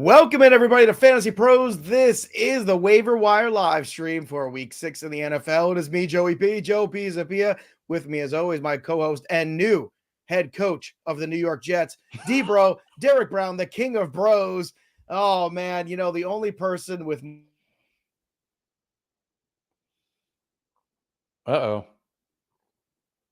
Welcome in, everybody, to Fantasy Pros. This is the Waiver Wire live stream for Week 6 in the NFL. It is me, Joey P. Joe P. Zapia. With me, as always, my co-host and new head coach of the New York Jets, D-Bro, Derek Brown, the king of bros. Oh, man, you know, the only person with... Uh-oh.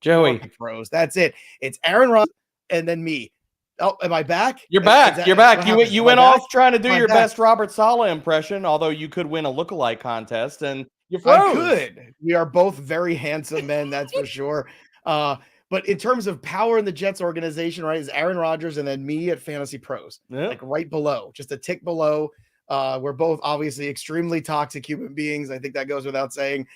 Joey. Pros. That's it. It's Aaron Rodgers and then me. Oh, am I back? You're back. You're back. You went off trying to do your best Robert Saleh impression, although you could win a lookalike contest, and you froze. I could. We are both very handsome men, that's for sure. But in terms of power in the Jets organization, right, is Aaron Rodgers and then me at Fantasy Pros, like right below, just a tick below. We're both obviously extremely toxic human beings. I think that goes without saying.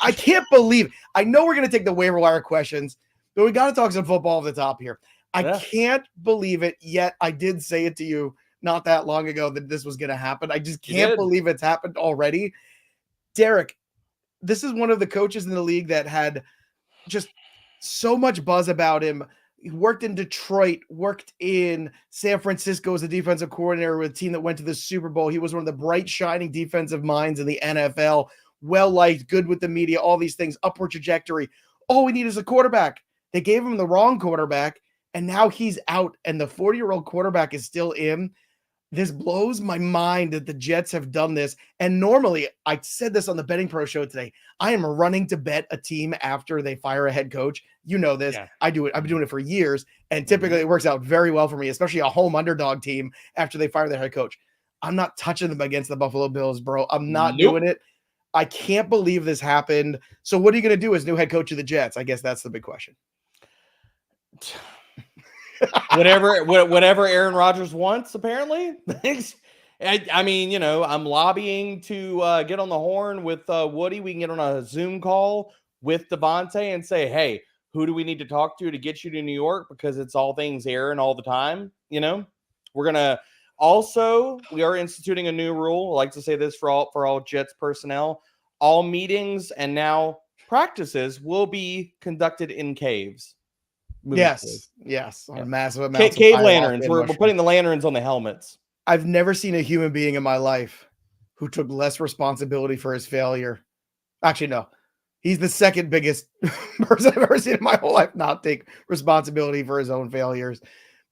I can't believe. I know we're going to take the waiver wire questions, but we got to talk some football off the top here. I can't believe it yet. I did say it to you not that long ago that this was going to happen. I just can't believe it's happened already. Derek, this is one of the coaches in the league that had just so much buzz about him. He worked in Detroit, worked in San Francisco as a defensive coordinator with a team that went to the Super Bowl. He was one of the bright, shining defensive minds in the NFL. Well-liked, good with the media, all these things, upward trajectory. All we need is a quarterback. They gave him the wrong quarterback. And now he's out, and the 40-year-old quarterback is still in. This blows my mind that the Jets have done this. And normally, I said this on the Betting Pro show today, I am running to bet a team after they fire a head coach. You know this. Yeah. I do it. I've been doing it for years, and typically it works out very well for me, especially a home underdog team after they fire their head coach. I'm not touching them against the Buffalo Bills, bro. I'm not doing it. I can't believe this happened. So what are you going to do as new head coach of the Jets? I guess that's the big question. whatever Aaron Rodgers wants, apparently. I mean, you know, I'm lobbying to get on the horn with Woody. We can get on a Zoom call with Devontae and say, hey, who do we need to talk to get you to New York? Because it's all things Aaron all the time. You know, we're going to also, we are instituting a new rule. I like to say this for all Jets personnel, all meetings and now practices will be conducted in caves. Forward. Yes. Yeah. On massive amounts Cave of lanterns. We're putting the lanterns on the helmets. I've never seen a human being in my life who took less responsibility for his failure. Actually, no. He's the second biggest person I've ever seen in my whole life not take responsibility for his own failures.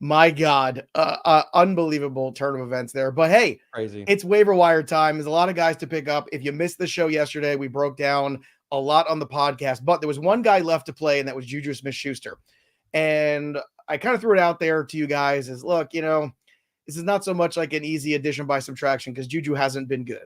My God, unbelievable turn of events there. But hey, crazy. It's waiver wire time. There's a lot of guys to pick up. If you missed the show yesterday, we broke down a lot on the podcast, but there was one guy left to play, and that was JuJu Smith-Schuster. And I kind of threw it out there to you guys as, look, this is not so much like an easy addition by subtraction because JuJu hasn't been good.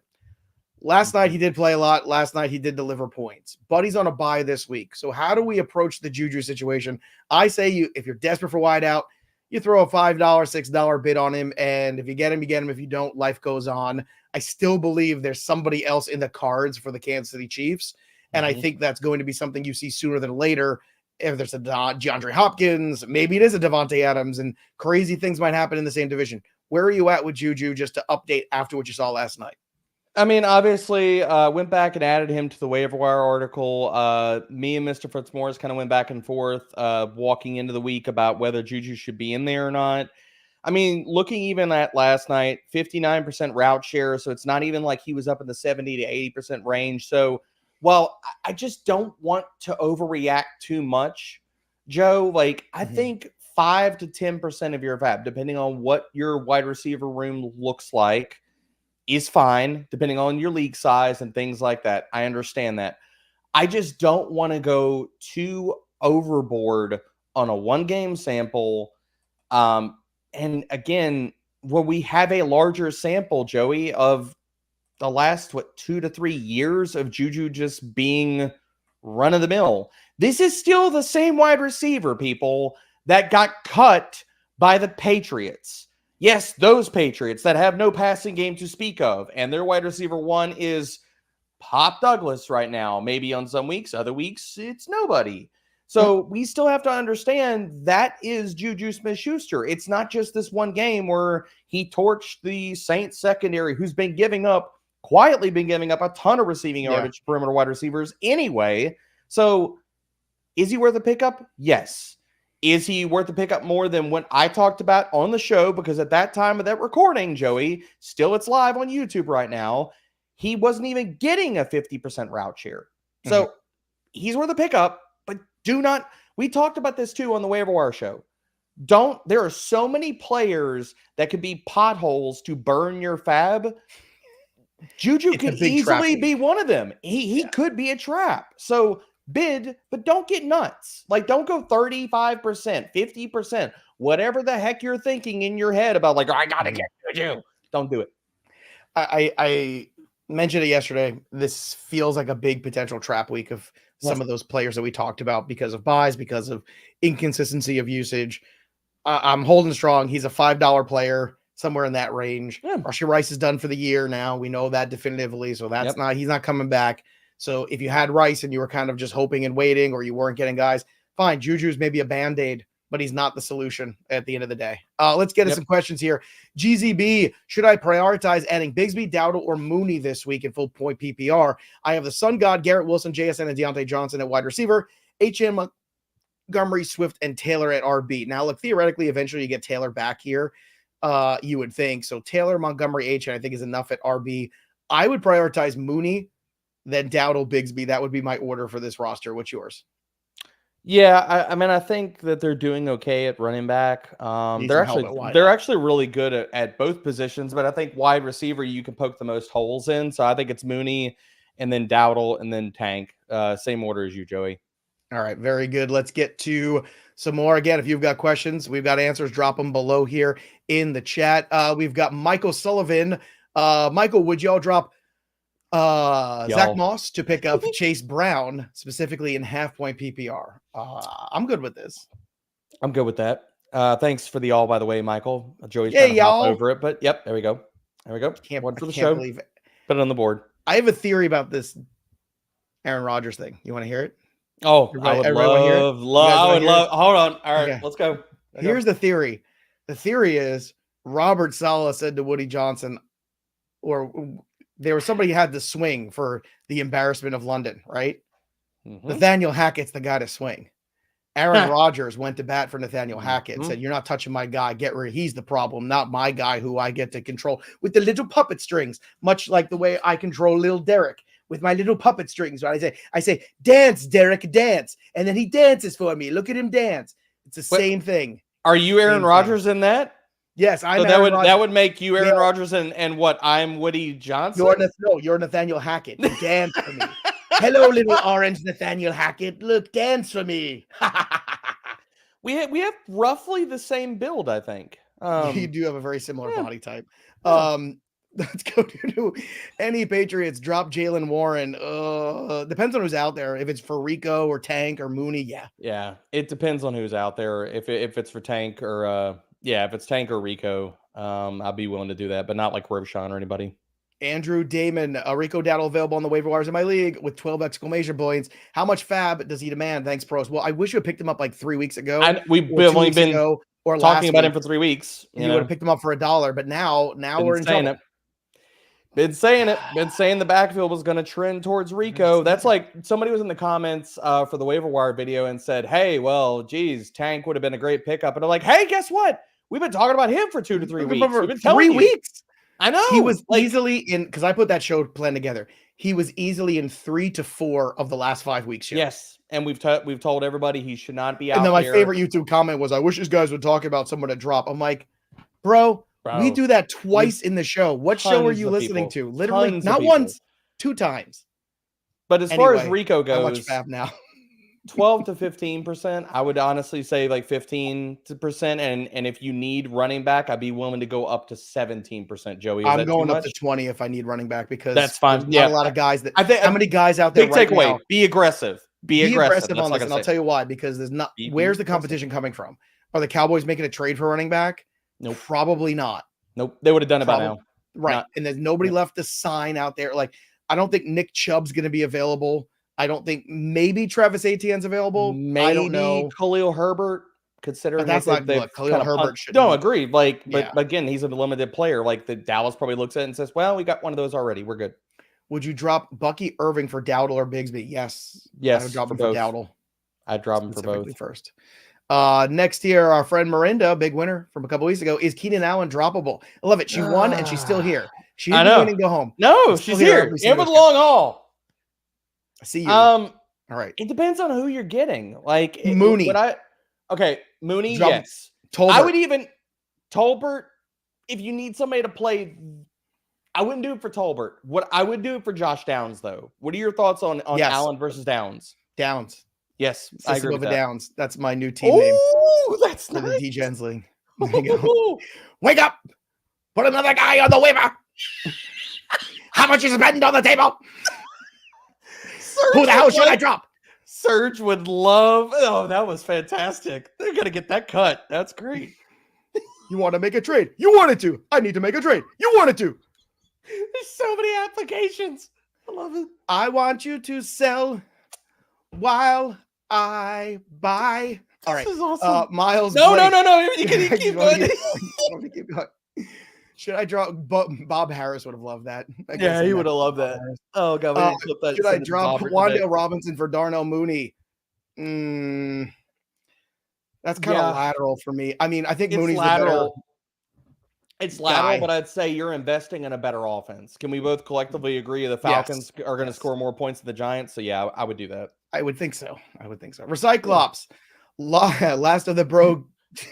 Last night he did play a lot. Last night he did deliver points, but he's on a bye this week. So how do we approach the JuJu situation? I say if you're desperate for wideout, you throw a $5, $6 bid on him, and if you get him, you get him. If you don't, life goes on. I still believe there's somebody else in the cards for the Kansas City Chiefs, and I think that's going to be something you see sooner than later. If there's a DeAndre Hopkins, maybe it is a Devontae Adams, and crazy things might happen in the same division. Where are you at with JuJu, just to update after what you saw last night? I mean, obviously, went back and added him to the waiver wire article. Me and Mr. Fitzmaurice kind of went back and forth walking into the week about whether JuJu should be in there or not. I mean, looking even at last night, 59% route share, so it's not even like he was up in the 70 to 80% range. So, while I just don't want to overreact too much, Joe, I think 5 to 10% of your FAAB, depending on what your wide receiver room looks like, is fine, depending on your league size and things like that. I understand that. I just don't want to go too overboard on a one-game sample. And again, when we have a larger sample, Joey, of the last, 2 to 3 years of JuJu just being run-of-the-mill, this is still the same wide receiver, people, that got cut by the Patriots. Yes, those Patriots that have no passing game to speak of, and their wide receiver one is Pop Douglas right now. Maybe on some weeks, other weeks, it's nobody. So we still have to understand that is JuJu Smith-Schuster. It's not just this one game where he torched the Saints secondary, who's quietly been giving up a ton of receiving yardage to perimeter wide receivers anyway. So is he worth a pickup? Yes. Is he worth a pickup more than what I talked about on the show? Because at that time of that recording, Joey, still it's live on YouTube right now, he wasn't even getting a 50% route share. So he's worth a pickup, but do not, we talked about this too on the waiver wire show. There are so many players that could be potholes to burn your FAAB. JuJu could easily be one of them. He could be a trap. So bid, but don't get nuts. Don't go 35%, 50%, whatever the heck you're thinking in your head about, I gotta get JuJu. Don't do it. I mentioned it yesterday. This feels like a big potential trap week of some of those players that we talked about because of buys, because of inconsistency of usage. I'm holding strong. He's a $5 player, somewhere in that range. Rashee Rice is done for the year now. We know that definitively. So he's not coming back. So if you had Rice and you were kind of just hoping and waiting, or you weren't getting guys, fine. JuJu's maybe a Band-Aid, but he's not the solution at the end of the day. Let's get to some questions here. GZB, should I prioritize adding Bigsby, Dowdle, or Mooney this week in full point PPR? I have the Sun God, Garrett Wilson, JSN, and Deontay Johnson at wide receiver, Etienne, Montgomery, Swift, and Taylor at RB. Now, look, theoretically, eventually you get Taylor back here, you would think. So Taylor, Montgomery, Etienne, I think is enough at RB. I would prioritize Mooney, then Dowdle, Bigsby. That would be my order for this roster. What's yours? Yeah, I mean, I think that they're doing okay at running back. They're actually really good at both positions, but I think wide receiver you can poke the most holes in. So I think it's Mooney, and then Dowdle, and then Tank. Same order as you, Joey. All right, very good. Let's get to some more. Again, if you've got questions, we've got answers. Drop them below here in the chat. We've got Michael Sullivan. Michael, would y'all drop Zach Moss to pick up Chase Brown, specifically in half-point PPR? I'm good with this. I'm good with that. Thanks for the all, by the way, Michael. Joey's trying to hop over it, but yep, there we go. Can't believe it. Put it on the board. I have a theory about this Aaron Rodgers thing. You want to hear it? Oh, I would love. Hold on. All right, let's go. Here's the theory. The theory is Robert Saleh said to Woody Johnson, or there was somebody who had the swing for the embarrassment of London, right? Nathaniel Hackett's the guy to swing. Aaron Rodgers went to bat for Nathaniel Hackett and said, "You're not touching my guy. Get rid. He's the problem, not my guy who I get to control with the little puppet strings, much like the way I control little Derek with my little puppet strings." Right? I say, "Dance, Derek, dance," and then he dances for me. Look at him dance. It's the same thing. Are you Aaron Rodgers in that? Yes, I'm. So that would make you Aaron Rodgers and what? I'm Woody Johnson. You're Nathaniel Hackett. You dance for me. Hello, little orange Nathaniel Hackett. Look, dance for me. We have roughly the same build, I think. You do have a very similar body type. Let's go to any Patriots. Drop Jaylen Warren. Depends on who's out there. If it's for Rico or Tank or Mooney, yeah. It depends on who's out there. If it's for Tank or if it's Tank or Rico, I'd be willing to do that, but not like Roschon or anybody. Andrew Damon, Rico Dowdle available on the waiver wires in my league with 12 exclamation points. How much FAAB does he demand? Thanks, pros. Well, I wish you had picked him up like 3 weeks ago. We've only been talking about him for 3 weeks. You would have picked him up for $1, but now we're in trouble. Been saying the backfield was going to trend towards Rico. That's like somebody was in the comments for the waiver wire video and said, "Hey, well, geez, Tank would have been a great pickup." And I'm like, "Hey, guess what? We've been talking about him for 2 to 3 weeks. We've been telling 3 weeks. I know he was easily in because I put that show plan together. He was easily in 3 to 4 of the last 5 weeks. Shows. Yes, and we've told everybody he should not be out. And then my favorite YouTube comment was, "I wish these guys would talk about someone to drop." I'm like, bro, we do that twice in the show. What show are you listening to? Literally, not once, 2 times. But as far as Rico goes, how much FAAB now? 12 to 15%. I would honestly say like 15%. And if you need running back, I'd be willing to go up to 17%. Joey, I'm going up to 20 if I need running back because that's fine. Not a lot of guys that. I think how many guys out there? Big takeaway: be aggressive. Be aggressive on this, and I'll tell you why. Because there's not. Where's the competition coming from? Are the Cowboys making a trade for running back? No, nope. Probably not. Nope, they would have done it by now. Right, and there's nobody left to sign out there. Like I don't think Nick Chubb's going to be available. I don't think maybe Travis Etienne's available. Maybe I don't know. Khalil Herbert, considering that's not good. Khalil Herbert should. Don't agree. But again, he's a limited player. Like the Dallas probably looks at it and says, "Well, we got one of those already. We're good." Would you drop Bucky, Irving for Dowdle or Bigsby? Yes. I would drop him for Dowdle. I'd drop him for both first. Next here, our friend Miranda, big winner from a couple weeks ago, is Keenan Allen droppable? I love it. She won and she's still here. She didn't win and go home. No, she's here. And with the long haul. I see you. All right. It depends on who you're getting. Like Mooney. Mooney. Drop, yes. Tolbert. I would even Tolbert. If you need somebody to play, I wouldn't do it for Tolbert. What I would do it for Josh Downs, though. What are your thoughts on Allen versus Downs? Downs. Yes, I agree with that. Downs. That's my new team name. Oh, that's nice. The D-Gens League. Wake up! Put another guy on the waiver. How much is spent on the table? Who the hell should I drop? Serge would love. Oh, that was fantastic. They're gonna get that cut. That's great. You want to make a trade? You wanted to. I need to make a trade. You wanted to. There's so many applications. I love it. I want you to sell while I buy. All right. This is awesome. Miles. No. You can keep going. Keep going. Should I drop? Bob Harris would have loved that. Yeah, he would have loved that. Oh god, should I drop Wan'Dale Robinson for Darnell Mooney? That's kind of lateral for me. I mean, I think Mooney's lateral. It's lateral, but I'd say you're investing in a better offense. Can we both collectively agree the Falcons are going to score more points than the Giants? So yeah, I would do that. I would think so. Recyclops, last of the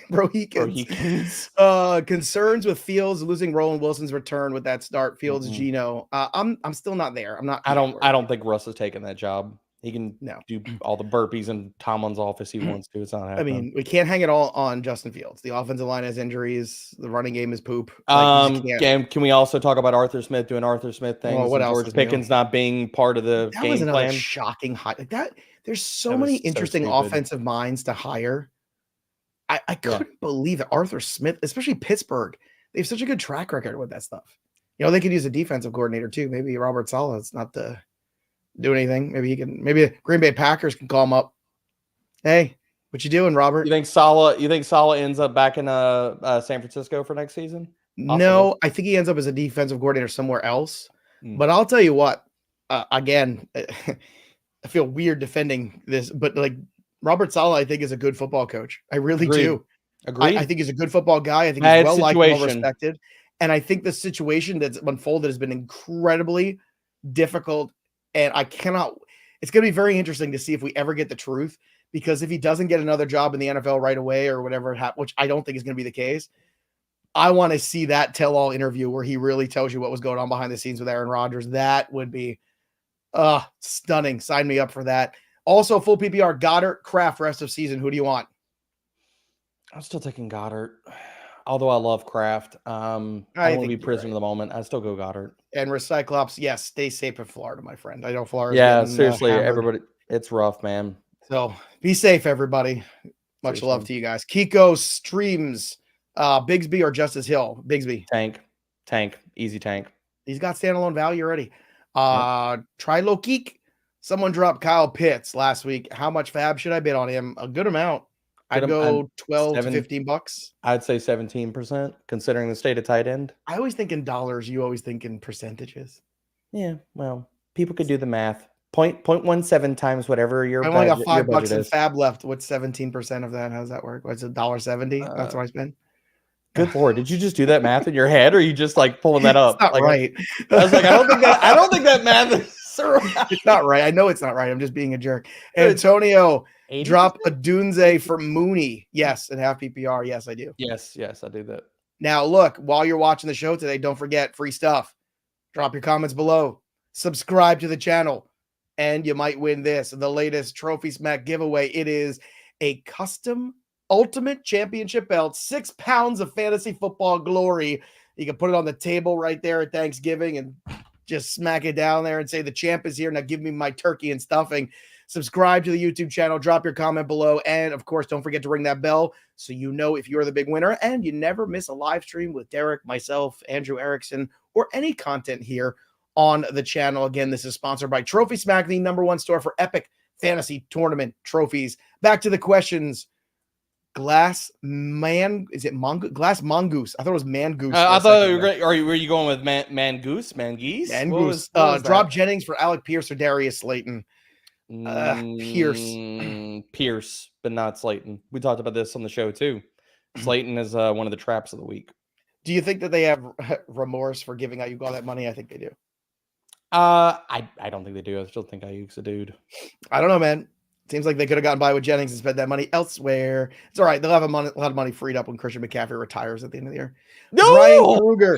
Brohekins. Concerns with Fields losing Roland Wilson's return with that start. Fields, Geno. I'm still not there. I don't think Russ is taking that job. He can do all the burpees in Tomlin's office he wants to. It's not happening. I mean, we can't hang it all on Justin Fields. The offensive line has injuries. The running game is poop. Can we also talk about Arthur Smith doing Arthur Smith things? Well, what else? George Pickens not being part of the game plan. Shocking high like that. There's so many interesting offensive minds to hire. I couldn't believe that Arthur Smith, especially Pittsburgh, they have such a good track record with that stuff. You know, they could use a defensive coordinator too. Maybe Robert Saleh is not the do anything. Maybe the Green Bay Packers can call him up. Hey, what you doing, Robert? You think Saleh ends up back in San Francisco for next season? No, I think he ends up as a defensive coordinator somewhere else. But I'll tell you what, again, I feel weird defending this, but like Robert Saleh, I think is a good football coach. I really do. Agreed. I think he's a good football guy. I think Bad he's well liked, well situation. respected. And I think the situation that's unfolded has been incredibly difficult. And it's going to be very interesting to see if we ever get the truth, because if he doesn't get another job in the NFL right away or whatever, which I don't think is going to be the case, I want to see that tell-all interview where he really tells you what was going on behind the scenes with Aaron Rodgers. That would be stunning. Sign me up for that. Also, full PPR, Goedert, Kraft, rest of season. Who do you want? I'm still taking Goedert, although I love Kraft. I don't want to be prisoner of the moment. I still go Goedert. And Recyclops, yes, stay safe in Florida, my friend. I know Florida's getting, seriously, everybody, it's rough, man. So be safe, everybody. Much love to you guys. Kiko streams Bigsby or Justice Hill. Bigsby. Tank, easy tank. He's got standalone value already. Try low geek. Someone dropped Kyle Pitts last week. How much FAAB should I bid on him? A good amount. I'd go 12 to 15 bucks. I'd say 17%, considering the state of tight end. I always think in dollars. You always think in percentages. Yeah, well, people could do the math. 0.17 times whatever your budget, I only got $5 in FAAB left. What's 17% of that? How does that work? What's $1.70? That's what I spend. Good Lord, did you just do that math in your head, or are you just like pulling that up? It's not right. I was like, I don't think that math is right. It's not right. I know it's not right. I'm just being a jerk. Antonio, 80%? Drop Oduzne for Mooney. Yes, and half PPR. Yes, I do. Yes, I do that. Now, look, while you're watching the show today, don't forget free stuff. Drop your comments below. Subscribe to the channel, and you might win this, the latest Trophy Smack giveaway. It is a custom Ultimate Championship belt, 6 pounds of fantasy football glory. You can put it on the table right there at Thanksgiving and just smack it down there and say the champ is here. Now give me my turkey and stuffing. Subscribe to the YouTube channel, drop your comment below, and of course, don't forget to ring that bell so you know if you're the big winner and you never miss a live stream with Derek, myself, Andrew Erickson, or any content here on the channel. Again, this is sponsored by Trophy Smack, the #1 store for epic fantasy tournament trophies. Back to the questions. Glass Mongoose? I thought it was Mangoose. I thought were you going with Mangoose? Mangoose. Drop Jennings for Alec Pierce or Darius Slayton. Pierce, but not Slayton. We talked about this on the show too. Slayton is one of the traps of the week. Do you think that they have remorse for giving Ayuk all that money? I think they do. I don't think they do. I still think Ayuk's a dude. I don't know, man. Seems like they could have gotten by with Jennings and spent that money elsewhere. It's all right. They'll have a lot of money freed up when Christian McCaffrey retires at the end of the year. No! Brian Kruger.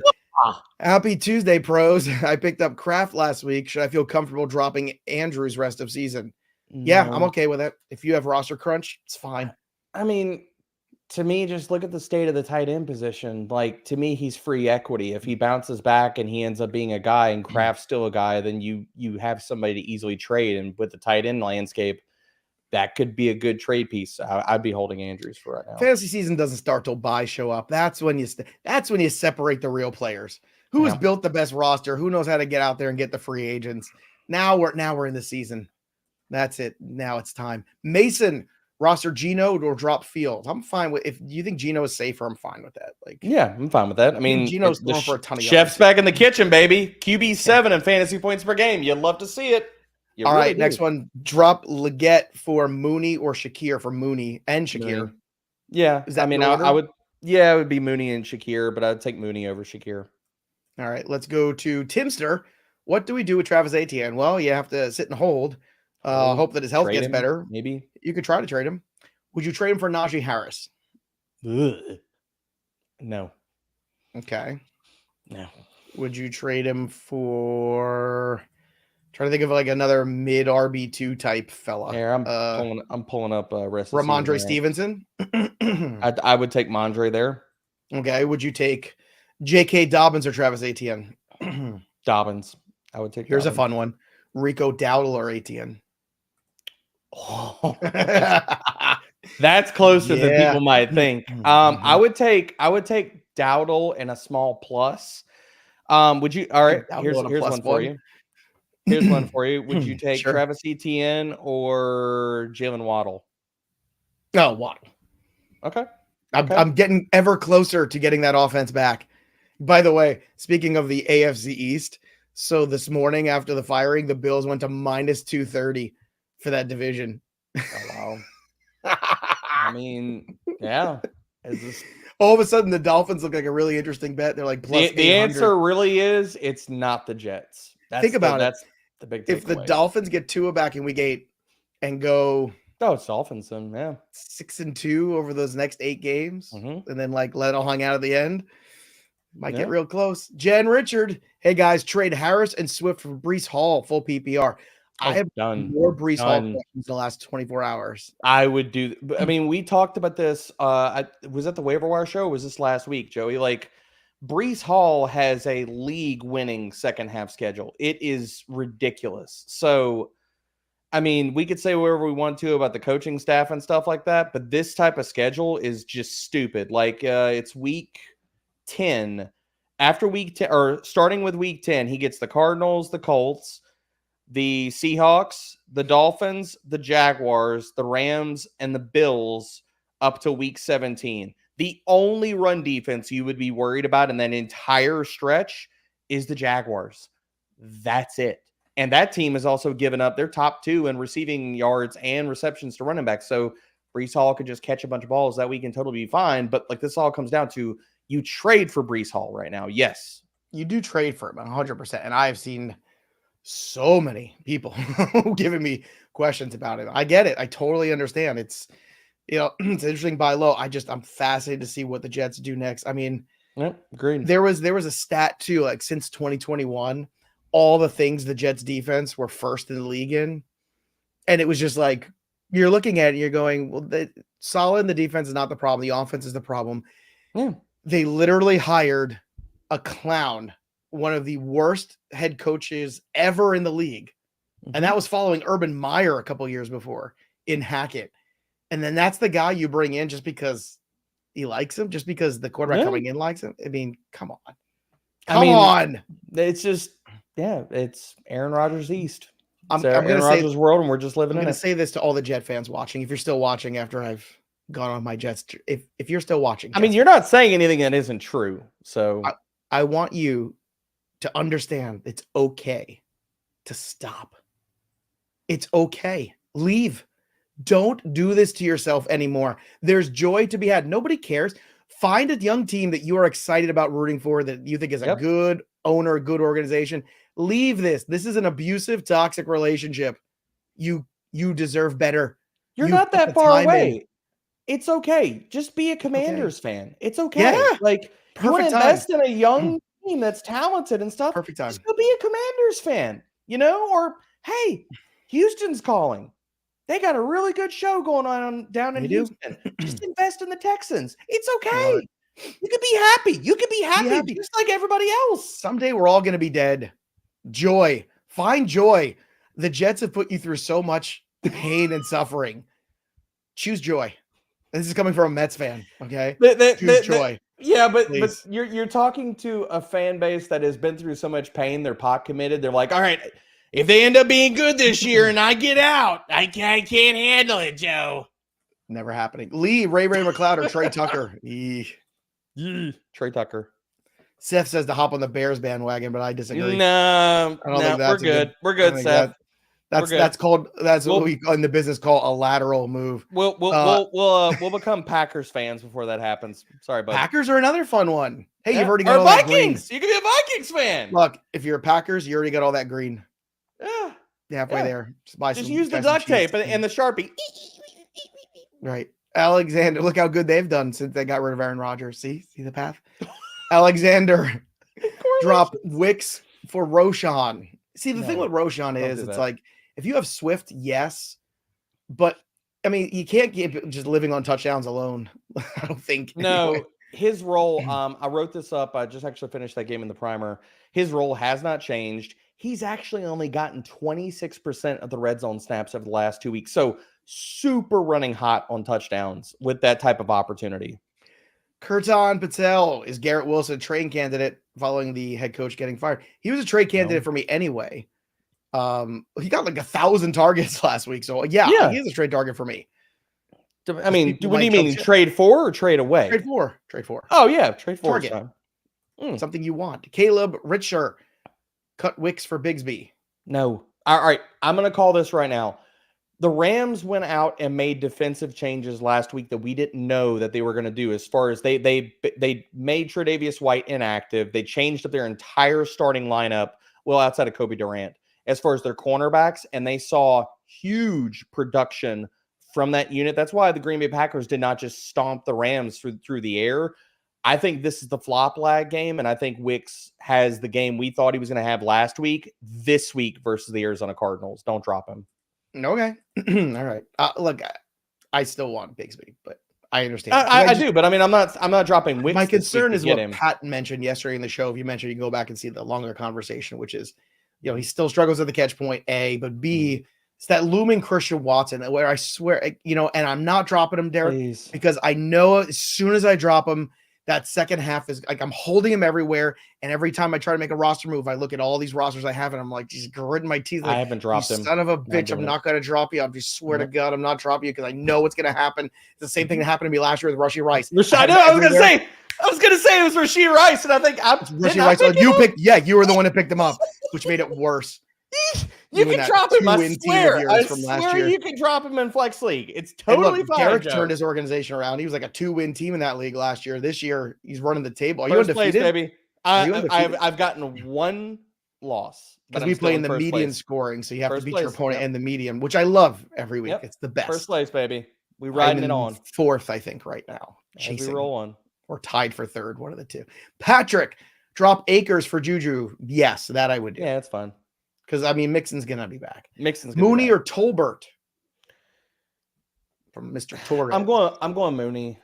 Happy Tuesday, pros. I picked up Kraft last week. Should I feel comfortable dropping Andrews rest of season? No. Yeah, I'm okay with it. If you have roster crunch, it's fine. I mean, to me, just look at the state of the tight end position. Like, to me, he's free equity. If he bounces back and he ends up being a guy and Kraft's still a guy, then you have somebody to easily trade. And with the tight end landscape, that could be a good trade piece. I'd be holding Andrews for right now. Fantasy season doesn't start till buys show up. That's when you separate the real players. Who has built the best roster? Who knows how to get out there and get the free agents? Now we're in the season. That's it. Now it's time. Mason, roster Geno or drop Fields. I'm fine with. If you think Geno is safer, I'm fine with that. Like, yeah, I'm fine with that. I mean, Geno's throwing for a ton of chef's back in the kitchen, baby. QB7 and fantasy points per game. You'd love to see it. All right, next one. Drop Legette for Mooney or Shakir for Mooney and Shakir. Mooney. Yeah, I mean, I would. Yeah, it would be Mooney and Shakir, but I'd take Mooney over Shakir. All right, let's go to Timster. What do we do with Travis Etienne? Well, you have to sit and hold. Hope that his health gets better. Maybe you could try to trade him. Would you trade him for Najee Harris? No. Okay. No. Would you trade him for? Trying to think of like another mid RB2 type fella. Here, I'm pulling up Ramondre Stevenson. I would take Mondre there. Okay. Would you take J.K. Dobbins or Travis Etienne? Dobbins. I would take. Here's a fun one: Rico, Dowdle, or Etienne. Oh, that's closer than people might think. I would take Dowdle and a small plus. Would you? All right. Here's one for you. Here's one for you. Would you take Travis Etienne or Jalen Waddle? No, Waddle. Okay. I'm getting ever closer to getting that offense back. By the way, speaking of the AFC East, so this morning after the firing, the Bills went to -230. for that division. Oh, wow. I mean, yeah. All of a sudden, the Dolphins look like a really interesting bet. They're like plus the answer really is it's not the Jets. Think about it. That's the big takeaway. If the Dolphins get Tua back in week 8 and go, it's Dolphins, then 6-2 over those next 8 games, and then like let it all hang out at the end, might get real close. Jen Richard, hey guys, trade Harris and Swift for Breece Hall, full PPR. I have done more Breece Hall questions in the last 24 hours. I would do. I mean, we talked about this. Was at the waiver wire show? Or was this last week, Joey? Like, Breece Hall has a league-winning second half schedule. It is ridiculous. So, I mean, we could say whatever we want to about the coaching staff and stuff like that, but this type of schedule is just stupid. Like, it's week 10. After week 10, or starting with week 10, he gets the Cardinals, the Colts, the Seahawks, the Dolphins, the Jaguars, the Rams, and the Bills up to week 17. The only run defense you would be worried about in that entire stretch is the Jaguars. That's it. And that team has also given up their top 2 in receiving yards and receptions to running backs. So Breece Hall could just catch a bunch of balls that week and totally be fine. But like, this all comes down to you trade for Breece Hall right now. Yes. You do trade for him 100%. And I've seen so many people giving me questions about it. I get it. I totally understand. It's, it's interesting buy low. I'm fascinated to see what the Jets do next. I mean, agreed. There was a stat too, like since 2021, all the things the Jets defense were first in the league in. And it was just like, you're looking at it, you're going, well, solid in the defense is not the problem. The offense is the problem. Yeah. They literally hired a clown, one of the worst head coaches ever in the league. And that was following Urban Meyer a couple years before in Hackett. And then that's the guy you bring in just because he likes him, just because the quarterback coming in likes him. I mean, come on. Come on. It's just, it's Aaron Rodgers East. I'm going to say Rodgers world, and we're just living in it. I'm going to say this to all the Jet fans watching. If you're still watching after I've gone on my Jets, if you're still watching, I mean, you're not saying anything that isn't true. So I want you to understand it's okay to stop. It's okay. Leave. Don't do this to yourself anymore. There's joy to be had. Nobody cares. Find a young team that you are excited about rooting for, that you think is a good owner, a good organization. Leave this. This is an abusive, toxic relationship. You deserve better. You're not that far away. It's okay. Just be a Commanders fan. It's okay. Yeah. Like, you want to invest in a young team that's talented and stuff. Perfect time. Just go be a Commanders fan, or hey, Houston's calling. They got a really good show going on down in Houston. Just invest in the Texans. It's okay. You could be happy. You could be happy just like everybody else. Someday we're all going to be dead. Joy. Find joy. The Jets have put you through so much pain and suffering. Choose joy. This is coming from a Mets fan, okay? Choose joy. But you're talking to a fan base that has been through so much pain. They're pot committed. They're like, all right, if they end up being good this year and I get out, I can't handle it, Joe. Never happening. Lee, Ray McLeod, or Trey Tucker. Trey Tucker. Seth says to hop on the Bears bandwagon, but I disagree. No, we're good. We're good, Seth. That's what we in the business call a lateral move. We'll become Packers fans before that happens. Sorry, buddy. Packers are another fun one. Hey, you've already got all Vikings. That green. You can be a Vikings fan. Look, if you're a Packers, you already got all that green. Yeah, halfway there. Just use the duct tape and the Sharpie. Right, Alexander. Look how good they've done since they got rid of Aaron Rodgers. See the path. Alexander dropped Wicks for Roschon. See, the thing with Roschon is it's like, if you have Swift, yes, but I mean, you can't keep just living on touchdowns alone. I don't think. No, anyway. His role, I wrote this up. I just actually finished that game in the primer. His role has not changed. He's actually only gotten 26% of the red zone snaps over the last 2 weeks. So super running hot on touchdowns with that type of opportunity. Kirtan Patel is Garrett Wilson, trade candidate following the head coach getting fired. He was a trade candidate for me anyway. He got like 1,000 targets last week. So yeah, he is a trade target for me. I mean, what do you mean? Trade for or trade away? Trade for. Oh yeah, trade for. Something you want. Caleb Richer cut Wicks for Bigsby. No. All right. I'm going to call this right now. The Rams went out and made defensive changes last week that we didn't know that they were going to do. As far as they made Tre'Davious White inactive, they changed up their entire starting lineup. Well, outside of Kobe Durant, as far as their cornerbacks, and they saw huge production from that unit. That's why the Green Bay Packers did not just stomp the Rams through the air. I think this is the flop lag game, and I think Wicks has the game we thought he was going to have last week, this week versus the Arizona Cardinals. Don't drop him. Okay. All right. Look, I still want Bigsby, but I understand. I do, but I mean, I'm not dropping Wicks. My concern is what him. Pat mentioned yesterday in the show. If you mentioned, you can go back and see the longer conversation, which is, he still struggles at the catch point, A, but B, it's that looming Christian Watson where I swear, and I'm not dropping him, Derek, because I know as soon as I drop him, that second half is like I'm holding him everywhere. And every time I try to make a roster move, I look at all these rosters I have, and I'm like, just gritting my teeth. Like, I haven't dropped him. Son of a bitch, I'm not going to drop you. I just swear to God, I'm not dropping you because I know what's going to happen. It's the same thing that happened to me last year with Rashee Rice. I was going to say it was Rashee Rice, and I think Rashee Rice. You were the one that picked him up, which made it worse. You can drop him. I swear you can drop him in flex league. It's totally fine. Derek turned his organization around. He was like a 2-win team in that league last year. This year, he's running the table. Are you undefeated, baby? I've gotten one loss because we play in the median scoring, so you have to beat your opponent in the median, which I love every week. It's the best. First place, baby. We riding it on. Fourth, I think, right now. Chasing. We roll on. Or tied for third, one of the two. Patrick, drop Akers for JuJu. Yes, that I would do. Yeah, that's fine. Because, Mixon's going to be back. Mooney or Tolbert? From Mr. Torres. I'm going Mooney.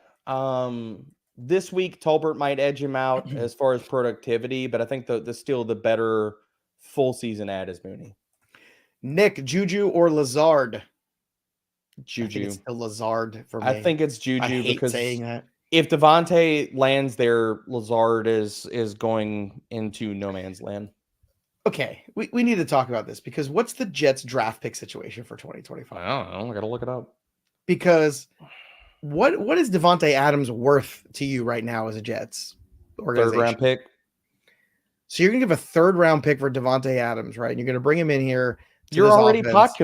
This week, Tolbert might edge him out as far as productivity, but I think still the better full season ad is Mooney. Nick, JuJu or Lazard? JuJu. I think it's still Lazard for me. I think it's JuJu I hate because saying that. If Devontae lands there, Lazard is going into no man's land. Okay, we need to talk about this because what's the Jets draft pick situation for 2025? I don't know. I got to look it up. Because what is Davante Adams worth to you right now as a Jets organization? 3rd round pick. So you're going to give a 3rd round pick for Davante Adams, right? And you're going to bring him in here. You're already pot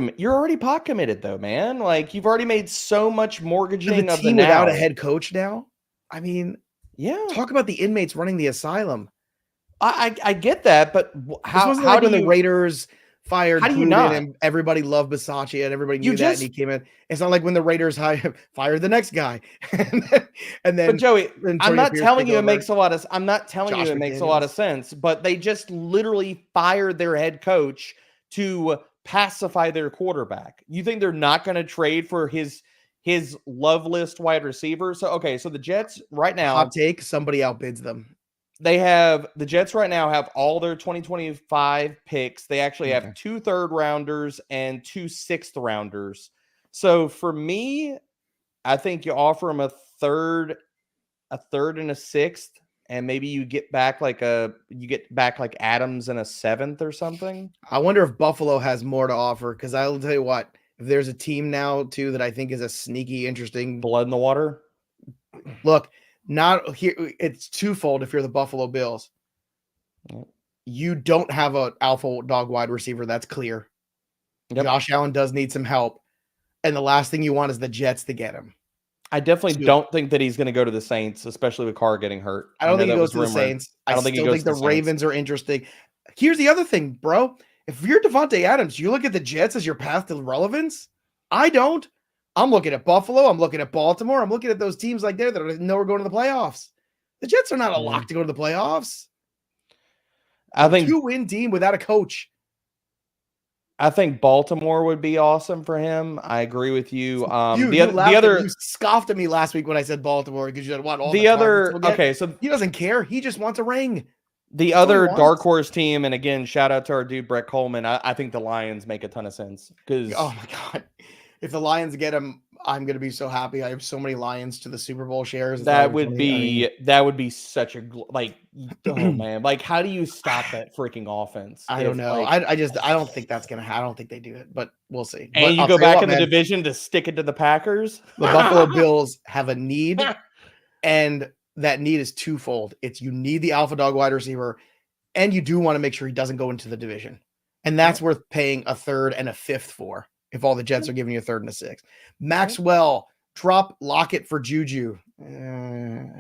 committed though, man. Like you've already made so much mortgaging of the now. Without a head coach now. I mean, yeah. Talk about the inmates running the asylum. I get that, but how do the Raiders fired? How do you not? And everybody loved Bisaccia and everybody knew that, and he came in. It's not like when the Raiders fired the next guy, and then. But Joey, I'm not telling you it makes a lot of. I'm not telling you it makes a lot of sense. But they just literally fired their head coach to pacify their quarterback. You think they're not going to trade for his love list wide receiver? So the Jets right now. Hot take: somebody outbids them. The Jets right now have all their 2025 picks. They actually have 2 3rd rounders and 2 6th rounders. So for me, I think you offer them a third and a 6th, and maybe you get back like Adams and a 7th or something. I wonder if Buffalo has more to offer, because I'll tell you what, if there's a team now too that I think is a sneaky, interesting blood in the water. Look. Not here. It's twofold. If you're the Buffalo Bills, you don't have an alpha dog wide receiver. That's clear. Yep. Josh Allen does need some help. And the last thing you want is the Jets to get him. I definitely don't think that he's going to go to the Saints, especially with Carr getting hurt. I don't think he goes to the Saints. I don't think the Ravens are interesting. Here's the other thing, bro. If you're Davante Adams, you look at the Jets as your path to relevance. I don't. I'm looking at Buffalo. I'm looking at Baltimore. I'm looking at those teams like there that I know are going to the playoffs. The Jets are not a lock to go to the playoffs. I think 2-win team without a coach. I think Baltimore would be awesome for him. I agree with you. You scoffed at me last week when I said Baltimore because you want all the other. Okay, so he doesn't care. He just wants a ring. The other dark horse team, and again, shout out to our dude Brett Coleman. I think the Lions make a ton of sense because oh my god. If the Lions get him, I'm going to be so happy. I have so many Lions to the Super Bowl shares. That would be such a oh man, like how do you stop that freaking offense? I don't know. I don't think that's going to happen. I don't think they do it, but we'll see. And you go back in the division to stick it to the Packers. The Buffalo Bills have a need, and that need is twofold. You need the alpha dog wide receiver, and you do want to make sure he doesn't go into the division. And that's worth paying a 3rd and a 5th for. if all the Jets are giving you a 3rd and a 6th. Maxwell, drop Lockett for JuJu.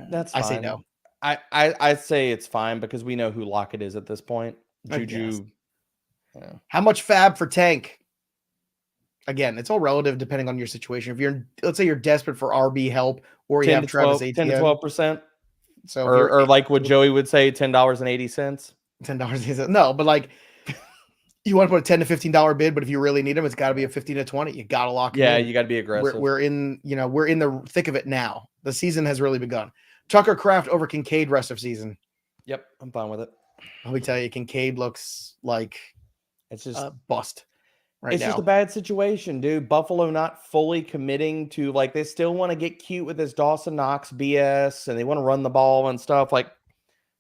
That's fine. I say no. I say it's fine because we know who Lockett is at this point. JuJu. Yeah. How much FAAB for Tank? Again, it's all relative depending on your situation. If you're, let's say you're desperate for RB help, or you have Travis Etienne, 10 to 12%. So, or like what Joey would say, $10.80. $10. No, but like you want to put a $10 to $15 bid, but if you really need them, it's got to be a 15 to 20. You got to lock them in. Yeah, you got to be aggressive. We're in the thick of it now. The season has really begun. Tucker Kraft over Kincaid rest of season. Yep, I'm fine with it. Let me tell you, Kincaid looks like it's just a bust. It's just a bad situation, dude. Buffalo not fully committing to, like, they still want to get cute with this Dawson Knox BS, and they want to run the ball and stuff. Like,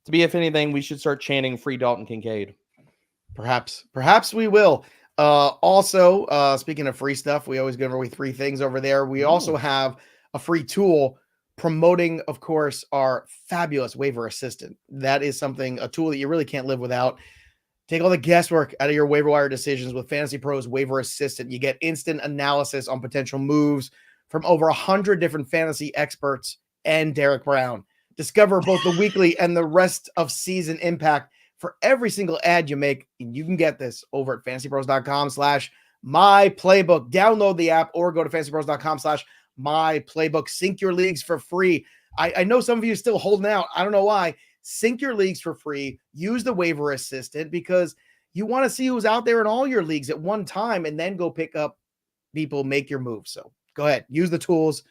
to be, if anything, we should start chanting free Dalton Kincaid. Perhaps we will. Also, speaking of free stuff, we always give away 3 things over there. We also have a free tool promoting, of course, our fabulous waiver assistant. That is a tool that you really can't live without. Take all the guesswork out of your waiver wire decisions with Fantasy Pros Waiver Assistant. You get instant analysis on potential moves from over 100 different fantasy experts and Derek Brown. Discover both the weekly and the rest of season impact for every single ad you make. And you can get this over at fantasypros.com/myplaybook. Download the app or go to fantasypros.com/myplaybook. Sync your leagues for free. I know some of you are still holding out. I don't know why. Sync your leagues for free. Use the waiver assistant because you want to see who's out there in all your leagues at one time and then go pick up people, make your moves. So go ahead. Use the tools.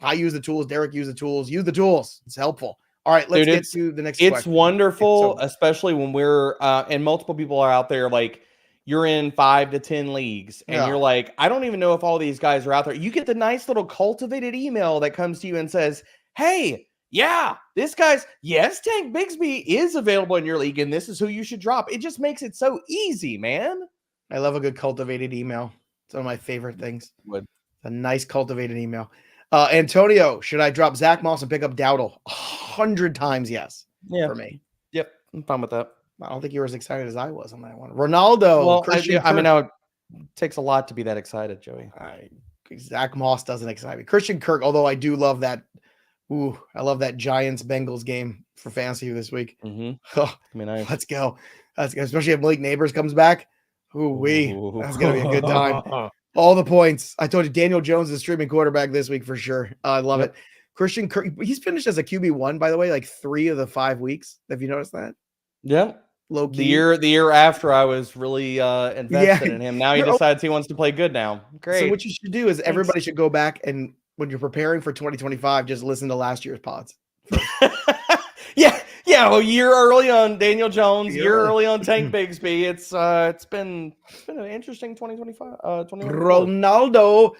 I use the tools. Derek use the tools. Use the tools. It's helpful. All right, let's get to the next question. It's wonderful, especially when we're and multiple people are out there, like you're in 5 to 10 leagues and you're like, I don't even know if all these guys are out there. You get the nice little cultivated email that comes to you and says, hey, yeah, Tank Bigsby is available in your league, and this is who you should drop. It just makes it so easy, man. I love a good cultivated email. It's one of my favorite things. A nice cultivated email. Antonio, should I drop Zach Moss and pick up Dowdle? 100 times yes. Yeah. For me. Yep. I'm fine with that. I don't think you were as excited as I was on that one. Ronaldo. Well, now it takes a lot to be that excited, Joey. Zach Moss doesn't excite me. Christian Kirk, although I do love that. I love that Giants-Bengals game for fantasy this week. Mm-hmm. Oh, let's go. Especially if Malik Neighbors comes back. That's going to be a good time. All the points. I told you, Daniel Jones is streaming quarterback this week for sure. I love it. Christian Kirk, he's finished as a QB1, by the way, like 3 of the 5 weeks. Have you noticed that? Yeah. Low key. The year after I was really invested in him. Now he decides he wants to play good now. Great. So what you should do is everybody should go back and when you're preparing for 2025, just listen to last year's pods. Yeah. Well, year early on Daniel Jones, year early on Tank Bigsby. It's been an interesting 2025. Ronaldo,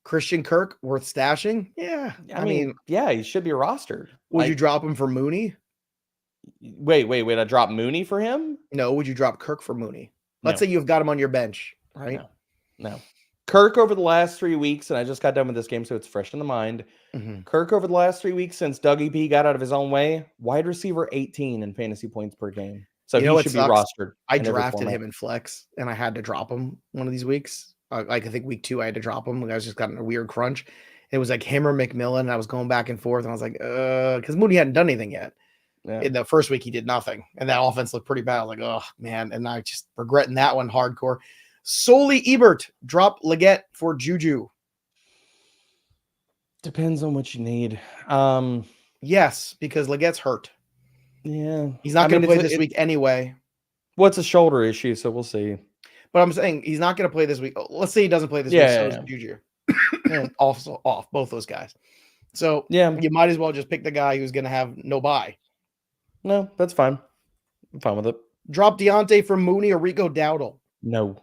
Christian Kirk worth stashing. Yeah, I mean, he should be rostered. Would you drop him for Mooney? Wait! I drop Mooney for him? No. Would you drop Kirk for Mooney? Let's say you've got him on your bench, right? No. Kirk over the last 3 weeks, and I just got done with this game, so it's fresh in the mind. Mm-hmm. Kirk over the last 3 weeks since Dougie P got out of his own way, wide receiver 18 in fantasy points per game. So he should be rostered. I drafted him in flex, and I had to drop him one of these weeks. I think week 2, I had to drop him. I was just got in a weird crunch. It was like him or McMillan, and I was going back and forth, and I was like, because Mooney hadn't done anything yet. Yeah. In the first week, he did nothing, and that offense looked pretty bad. I was like, oh, man, and I just regretting that one hardcore. Solely Ebert, drop Legette for JuJu. Depends on what you need. Yes, because Legette's hurt. Yeah. He's not going to play this week anyway. What's a shoulder issue, so we'll see. But I'm saying he's not going to play this week. Let's say he doesn't play this week, so is JuJu. Also off, both those guys. So you might as well just pick the guy who's going to have no bye. No, that's fine. I'm fine with it. Drop Deontay for Mooney or Rico Dowdle. No.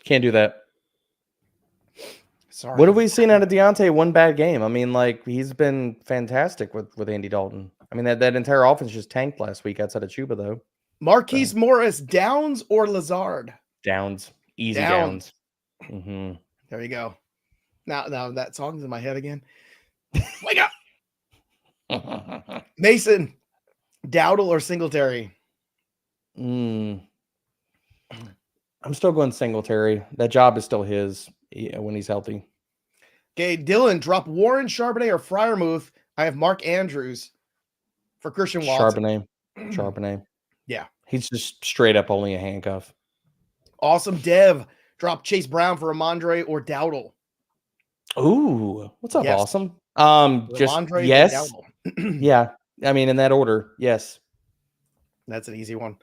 Can't do that. Sorry. What have we seen out of Deontay? One bad game. I mean, like, he's been fantastic with Andy Dalton. I mean, that entire offense just tanked last week outside of Chuba, though. Marquise Morris, Downs or Lazard? Downs. Easy Downs. Mm-hmm. There you go. Now that song's in my head again. Wake up. Mason, Dowdle or Singletary? I'm still going Singletary. That job is still his when he's healthy. Okay, Dylan, drop Warren, Charbonnet, or Freiermuth. I have Mark Andrews for Christian Watson. Charbonnet. Yeah. He's just straight up only a handcuff. Awesome Dev, drop Chase Brown for Ramondre or Dowdle. Ooh, what's up, Yes. Awesome? Just Ramondre, yes. Dowdle. Yeah. I mean, in that order, yes. That's an easy one.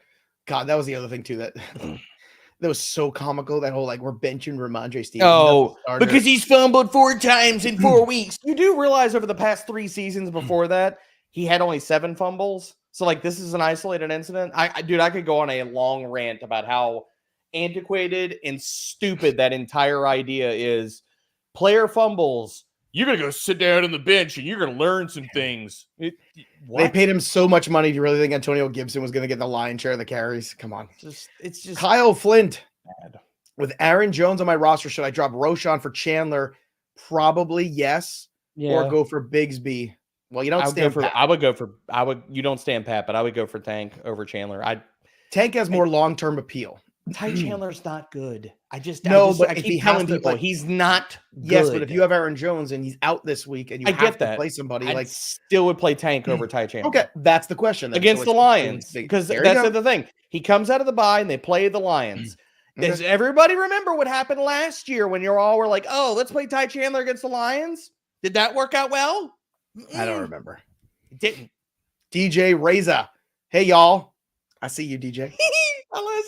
God, that was the other thing too. That was so comical. That whole like we're benching Ramondre Stevens. Oh, because he's fumbled 4 times in 4 weeks. You do realize over the past 3 seasons before that, he had only 7 fumbles. So like this is an isolated incident. Dude, I could go on a long rant about how antiquated and stupid that entire idea is. Player fumbles. You're going to go sit down on the bench and you're going to learn some things. They paid him so much money. Do you really think Antonio Gibson was going to get the lion's share of the carries? Come on. It's just Kyle Flint. bad. With Aaron Jones on my roster, should I drop Roschon for Chandler? Probably yes. Yeah. Or go for Bigsby. Well, you don't stand pat. You don't stand pat, but I would go for Tank over Chandler. Tank has more long-term appeal. Ty Chandler's not good. I keep telling people he's not good. Yes, but if you have Aaron Jones and he's out this week and you have to play somebody, I still would play Tank over Ty Chandler. Okay, that's the question. Then. Against the Lions. Because that's the thing. He comes out of the bye and they play the Lions. Does everybody remember what happened last year when you all were like, oh, let's play Ty Chandler against the Lions? Did that work out well? I don't remember. It didn't. DJ Reza. Hey, y'all. I see you, DJ.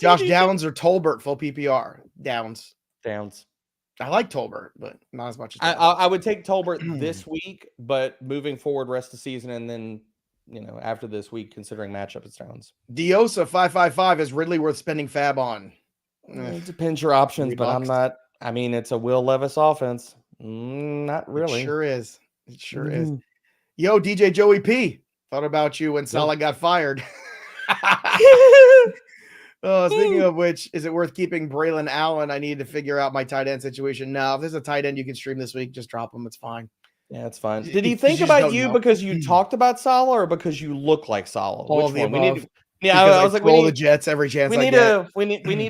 Josh Downs or Tolbert, full PPR. Downs. I like Tolbert, but not as much as I would take Tolbert this week, but moving forward rest of the season and then, after this week, considering matchup, it's Downs. Diosa 555 is Ridley worth spending fab on? It depends your options, but I'm not. I mean, it's a Will Levis offense. Not really. It sure is. It sure is. Yo, DJ Joey P. Thought about you when Saleh got fired. Speaking of which, is it worth keeping Braylon Allen? I need to figure out my tight end situation. No, if there's a tight end you can stream this week, just drop him. It's fine. Yeah, it's fine. Did he think about you because you talked about Saleh or because you look like Saleh? All Which one? We need. I was like, roll the Jets every chance. We need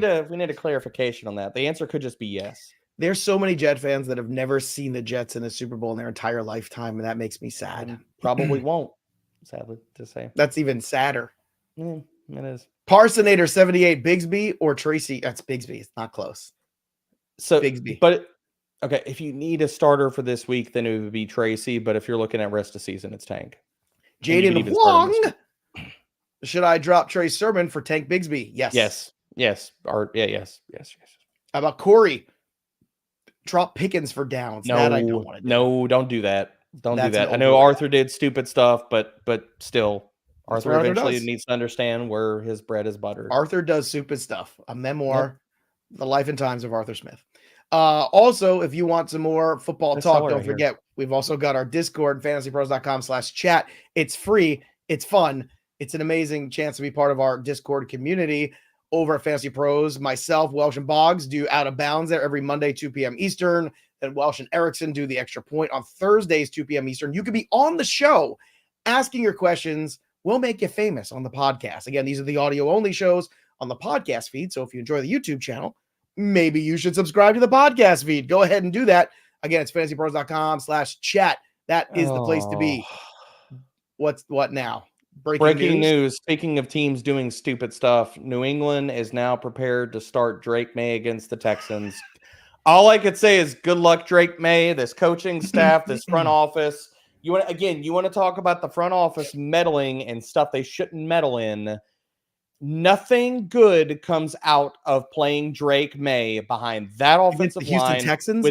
a clarification on that. The answer could just be yes. There's so many Jet fans that have never seen the Jets in a Super Bowl in their entire lifetime, and that makes me sad. Probably won't, sadly to say. That's even sadder. It is. Parsonator 78, Bigsby or Tracy? That's Bigsby. It's not close. So Bigsby. But okay, if you need a starter for this week, then it would be Tracy. But if you're looking at rest of season, it's Tank. Jaden Huang. Should I drop Trey Sermon for Tank Bigsby? Yes. Yes. Yes. How about Corey? Drop Pickens for Downs. No, that I don't want to do. No, don't do that. Don't do that. I know Arthur did stupid stuff, but still. Arthur eventually needs to understand where his bread is buttered. Arthur does stupid stuff. A memoir, The Life and Times of Arthur Smith. Also, if you want some more football talk, don't forget, we've also got our Discord, fantasypros.com/chat. It's free. It's fun. It's an amazing chance to be part of our Discord community over at Fantasy Pros. Myself, Welsh, and Boggs do Out of Bounds there every Monday, 2 p.m. Eastern. Then Welsh and Erickson do the Extra Point on Thursdays, 2 p.m. Eastern. You can be on the show asking your questions. We'll make you famous on the podcast. Again, these are the audio-only shows on the podcast feed. So if you enjoy the YouTube channel, maybe you should subscribe to the podcast feed. Go ahead and do that. Again, it's fantasypros.com/chat. That is the place to be. What now? Breaking news. Speaking of teams doing stupid stuff, New England is now prepared to start Drake May against the Texans. All I could say is good luck, Drake May, this coaching staff, this front office. You want to talk about the front office meddling and stuff they shouldn't meddle in. Nothing good comes out of playing Drake May behind that offensive line Texans,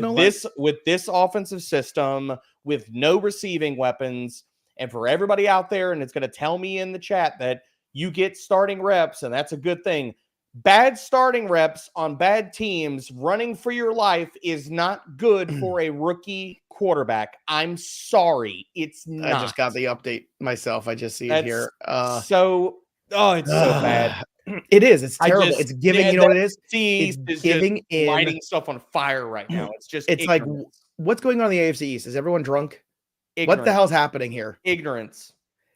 with this offensive system, with no receiving weapons. And for everybody out there, and it's going to tell me in the chat that you get starting reps, and that's a good thing. Bad starting reps on bad teams running for your life is not good for a rookie quarterback. I'm sorry. It's not. I just got the update myself. I just see it here. It's so bad. It is. It's terrible. It's giving, you know what it is? It's giving in lighting stuff on fire right now. It's ignorance. Like, what's going on in the AFC East? Is everyone drunk? Ignorance. What the hell's happening here? Ignorance.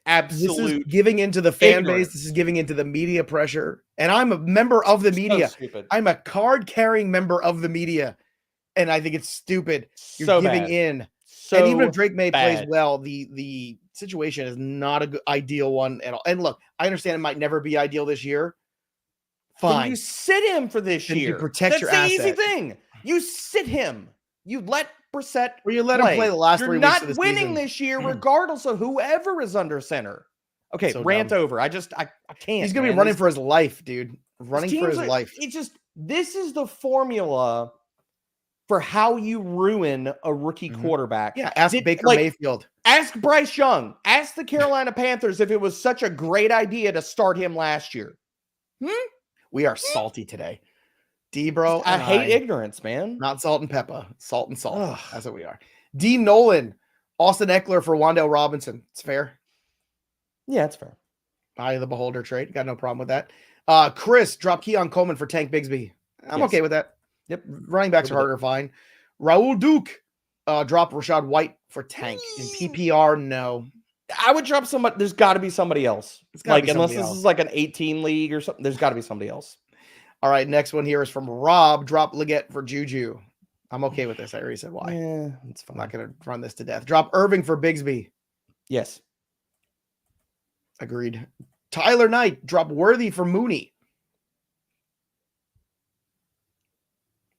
absolute. This is giving into the fan ignorance. base. This is giving into the media pressure. And I'm a member of the media. Stupid. I'm a card-carrying member of the media. And I think it's stupid. You're So giving bad. in. So and even if Drake May plays bad. well, the situation is not a good, ideal one at all. And look, I understand it might never be ideal this year. Fine. Then you sit him for this Then you year. protect That's your the easy asset. thing. You sit him. You let Brissett Or you let him play the last You're 3 weeks not of the winning season. this year, regardless of whoever is under center. Okay, So rant dumb. over. I can't. He's gonna be man. running for his life, dude. Running for his teams life. It's just this is the formula for how you ruin a rookie quarterback. Yeah, ask Baker Mayfield. Ask Bryce Young. Ask the Carolina Panthers if it was such a great idea to start him last year. We are salty today. D-Bro, I hate ignorance, man. Not salt and pepper. Salt and salt. Ugh. That's what we are. D. Nolan. Austin Eckler for Wan'Dale Robinson. It's fair. Yeah, it's fair. Eye of the beholder trade. Got no problem with that. Chris, drop Keon Coleman for Tank Bigsby. I'm okay with that. Yep. Running backs are harder, fine. Raul Duke, drop Rashad White for Tank. In PPR, no. I would drop somebody. There's got to be somebody else. Like, unless this is like an 18 league or something, there's got to be somebody else. All right, next one here is from Rob. Drop Legette for JuJu. I'm okay with this. I already said why. Yeah, it's I'm fine. not going to run this to death. Drop Irving for Bigsby. Yes. Agreed. Tyler Knight, drop Worthy for Mooney.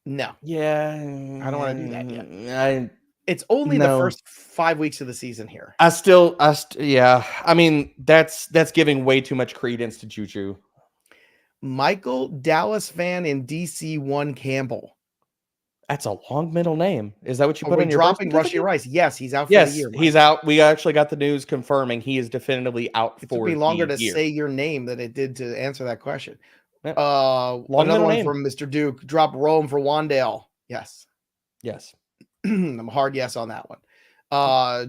No. Yeah. I don't want to do that yet. It's only No. the first 5 weeks of the season here. Yeah. I mean, that's giving way too much credence to JuJu. Michael, Dallas fan in DC1 Campbell. That's a long middle name. Is that what you Are put we on your dropping birth Rushy certificate? Rice? Yes, he's out for Yes, the year. he's out. We actually got the news confirming he is definitively out It for took me longer the to year. say your name than it did to answer that question. Yep. Another middle one name. from Mr. Duke. Drop Rome for Wan'Dale. Yes. Yes. I'm a hard yes on that one.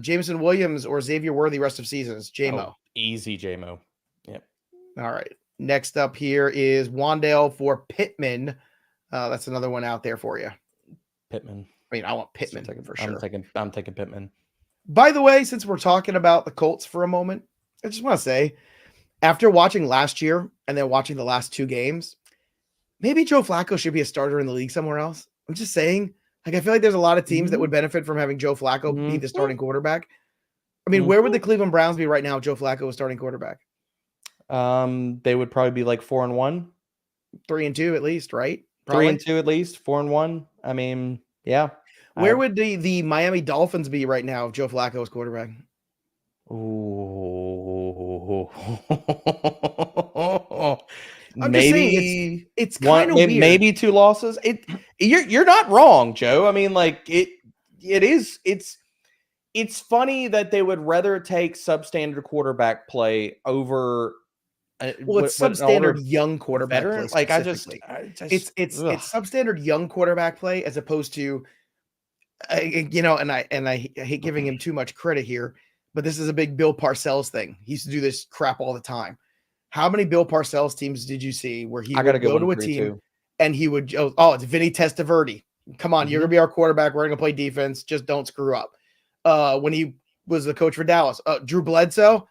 Jameson Williams or Xavier Worthy rest of seasons. JMO. Oh, easy JMO. Yep. All right. Next up here is Wan'Dale for Pittman. That's another one out there for you. Pittman. I mean, I want Pittman for sure. I'm taking Pittman. By the way, since we're talking about the Colts for a moment, I just want to say, after watching last year and then watching the last 2 games, maybe Joe Flacco should be a starter in the league somewhere else. I'm just saying. Like, I feel like there's a lot of teams that would benefit from having Joe Flacco be the starting quarterback. I mean, where would the Cleveland Browns be right now if Joe Flacco was starting quarterback? They would probably be like 4-1. 3-2 at least, right? Probably. 3-2 at least. 4-1. I mean, yeah. Where would the Miami Dolphins be right now if Joe Flacco was quarterback? Ooh. I'm maybe just saying it's kind of weird. Maybe 2 losses. You're not wrong, Joe. I mean, like it's funny that they would rather take substandard quarterback play over it's substandard young quarterback play. Like it's substandard young quarterback play as opposed to and I hate giving him too much credit here, but this is a big Bill Parcells thing. He used to do this crap all the time. How many Bill Parcells teams did you see where he would go to a team and he would, it's Vinny Testaverde. Come on, you're going to be our quarterback. We're going to play defense. Just don't screw up. When he was the coach for Dallas, Drew Bledsoe,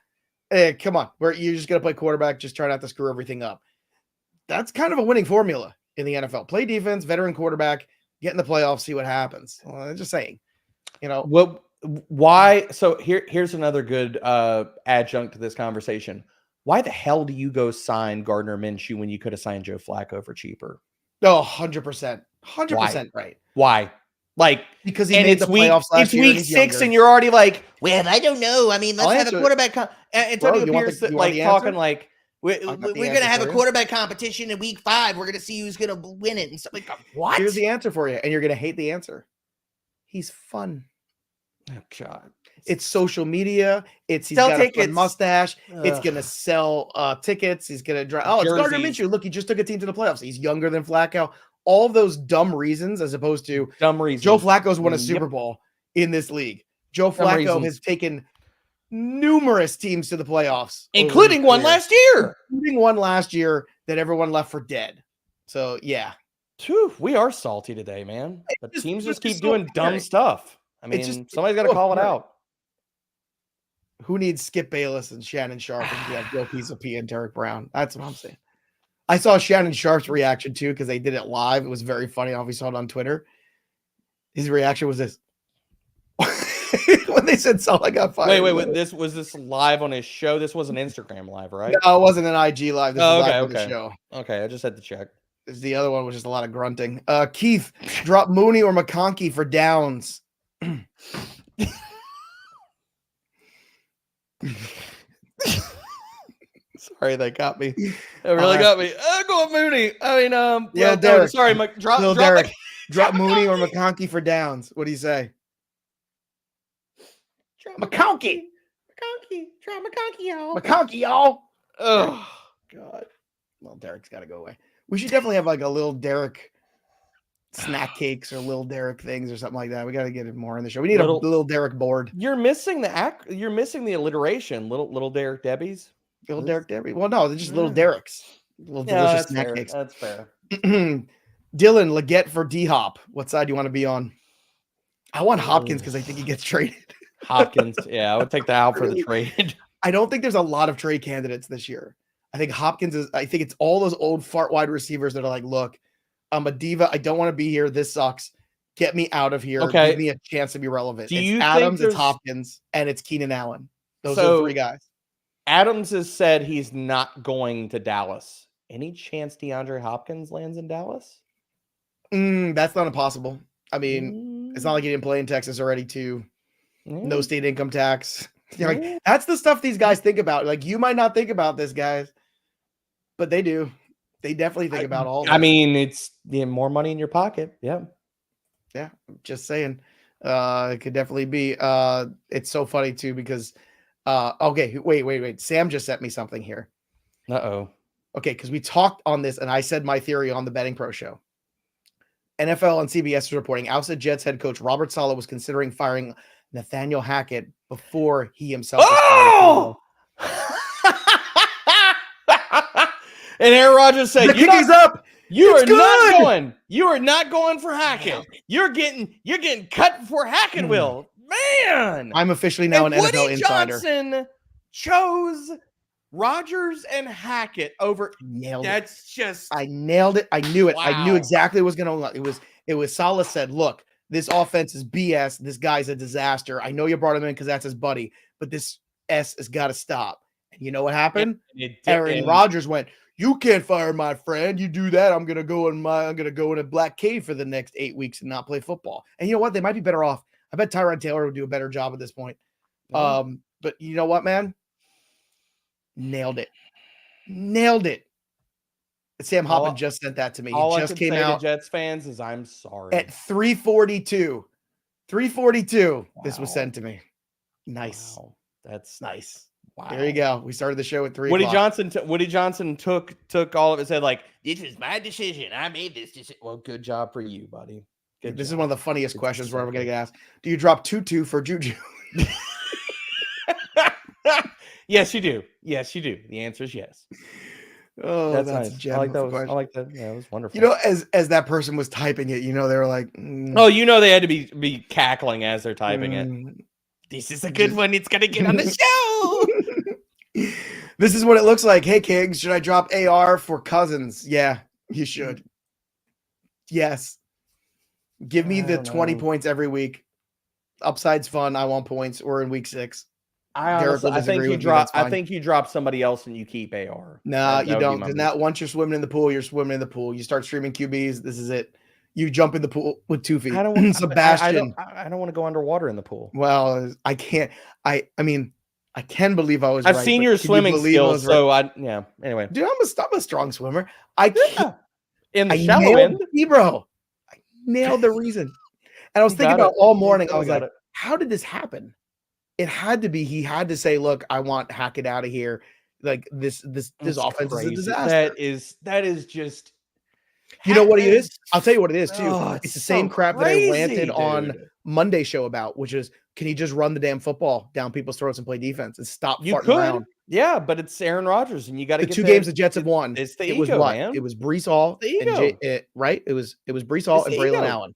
come on, you're just going to play quarterback. Just try not to screw everything up. That's kind of a winning formula in the NFL. Play defense, veteran quarterback, get in the playoffs, see what happens. I'm just saying, why? So here's another good adjunct to this conversation. Why the hell do you go sign Gardner Minshew when you could have signed Joe Flacco for cheaper? Oh, 100%. 100% right. Why? Like, because he made the playoffs last year. It's week 6 and you're already like, well, I don't know. I mean, let's have a quarterback. Antonio Pierce talking like, we're going to have a quarterback competition in week 5. We're going to see who's going to win it and stuff like that. What? Here's the answer for you. And you're going to hate the answer. He's fun. Oh, God. It's social media. He's got a fun mustache. It's going to sell tickets. He's going to drive. Oh, it's Gardner Minshew. Look, he just took a team to the playoffs. He's younger than Flacco. All those dumb reasons as opposed to dumb reasons. Joe Flacco's won a Super Bowl in this league. Joe Flacco has taken numerous teams to the playoffs. Including one last year. Including one last year that everyone left for dead. So, yeah. Whew, we are salty today, man. The teams just keep doing dumb stuff. I mean, somebody's got to call it out. Who needs Skip Bayless and Shannon Sharp and you have Joe Pisapia and Derek Brown? That's what I'm saying. I saw Shannon Sharp's reaction too because they did it live. It was very funny. I saw it on Twitter. His reaction was this. When they said Saleh got fired. Wait. This was live on his show. This was an Instagram live, right? No, it wasn't an IG live. This was live on the show. Okay, I just had to check. The other one was just a lot of grunting. Keith, drop Mooney or McConkey for downs. Sorry, they got me. It really got me. Go on Mooney. I mean, yeah, Derek. Sorry, drop Derek. Drop Mooney or McConkey for downs. What do you say? McConkey. Drop McConkey, y'all. McConkey, y'all. Oh, God. Well, Derek's got to go away. We should definitely have like a little Derek snack cakes or little Derek things or something like that. We got to get it more in the show. We need a little Derek board. You're missing the alliteration. Little Derek Debbie's. Little Derek Debbie. Well, no, they're just little Derek's. Little delicious snack cakes. That's fair. Dylan, Legette for D-Hop. What side do you want to be on? I want Hopkins because I think he gets traded. Hopkins. Yeah, I would take the out for the trade. I don't think there's a lot of trade candidates this year. I think Hopkins is, I think it's all those old fart wide receivers that are like, look, I'm a diva. I don't want to be here. This sucks. Get me out of here. Okay. Give me a chance to be relevant. Do it's you Adams, think it's Hopkins, and it's Keenan Allen. Those are the three guys. Adams has said he's not going to Dallas. Any chance DeAndre Hopkins lands in Dallas? That's not impossible. I mean, it's not like he didn't play in Texas already, too. No state income tax. Like, that's the stuff these guys think about. Like, you might not think about this, guys, but they do. They definitely think about all. I mean, it's more money in your pocket. Yeah. Yeah. Just saying. It could definitely be. It's so funny too because. Okay. Wait. Sam just sent me something here. Uh-oh. Okay, because we talked on this, and I said my theory on the Betting Pro show. NFL on CBS is reporting ousted Jets head coach Robert Saleh was considering firing Nathaniel Hackett before he himself was fired. And Aaron Rodgers said, "The kicking's up. You are not going for Hackett. You're getting cut before Hackett will." Man, I'm officially now an NFL insider. Johnson chose Rodgers and Hackett over. Nailed That's it. Just I nailed it. I knew it. Wow. I knew exactly what was going to. It was Saleh said, "Look, this offense is BS. This guy's a disaster. I know you brought him in because that's his buddy, but this S has got to stop." And you know what happened? Aaron Rodgers went, "You can't fire my friend. You do that, I'm gonna go in a black cave for the next 8 weeks and not play football." And you know what? They might be better off. I bet Tyrod Taylor would do a better job at this point. But you know what, man? Nailed it. Sam Hoppen just sent that to me. All It just I can came say out. to Jets fans is I'm sorry. At 3:42. 3:42. Wow. This was sent to me. Nice. Wow. That's nice. Wow. There you go. We started the show at 3 Woody o'clock. Johnson took all of it, said like, "This is my decision. I made this decision." Well, good job for you, buddy. This is one of the funniest questions we're ever going to get asked. Do you drop Tutu for JuJu? Yes, you do. Yes, you do. The answer is yes. Oh, that's nice. I like that. I like that. Yeah, it was wonderful. You know, as that person was typing it, you know, they were like, "Oh, you know, they had to be cackling as they're typing it." This is a good one. It's gonna get on the show. This is what it looks like. Hey, Kings, should I drop AR for Cousins? Yeah, you should. Yes. Give me the 20 points every week. Upside's fun. I want points. We're in week 6. I think you drop somebody else and you keep AR. No, you don't. Because now once you're swimming in the pool, you're swimming in the pool. You start streaming QBs. This is it. You jump in the pool with 2 feet. Sebastian. I don't want to go underwater in the pool. Well, I can't. I mean, I can believe I was. I've seen your swimming skills, so Anyway, dude, I'm a strong swimmer. I can't. In the shallow end, bro. I nailed the reason. And I was thinking about all morning. I was like, how did this happen? It had to be. He had to say, "Look, I want Hackett out of here." Like this offense is a disaster. That is just. You know what it is? I'll tell you what it is too. It's the same crap that I ranted dude. on Monday show about, which is, can he just run the damn football down people's throats and play defense and stop farting around? Yeah, but it's Aaron Rodgers, and you got to get 2 games the Jets have won. It's the ego, was what? Man. It was Breece Hall, right? It was Breece Hall and Braylon Allen.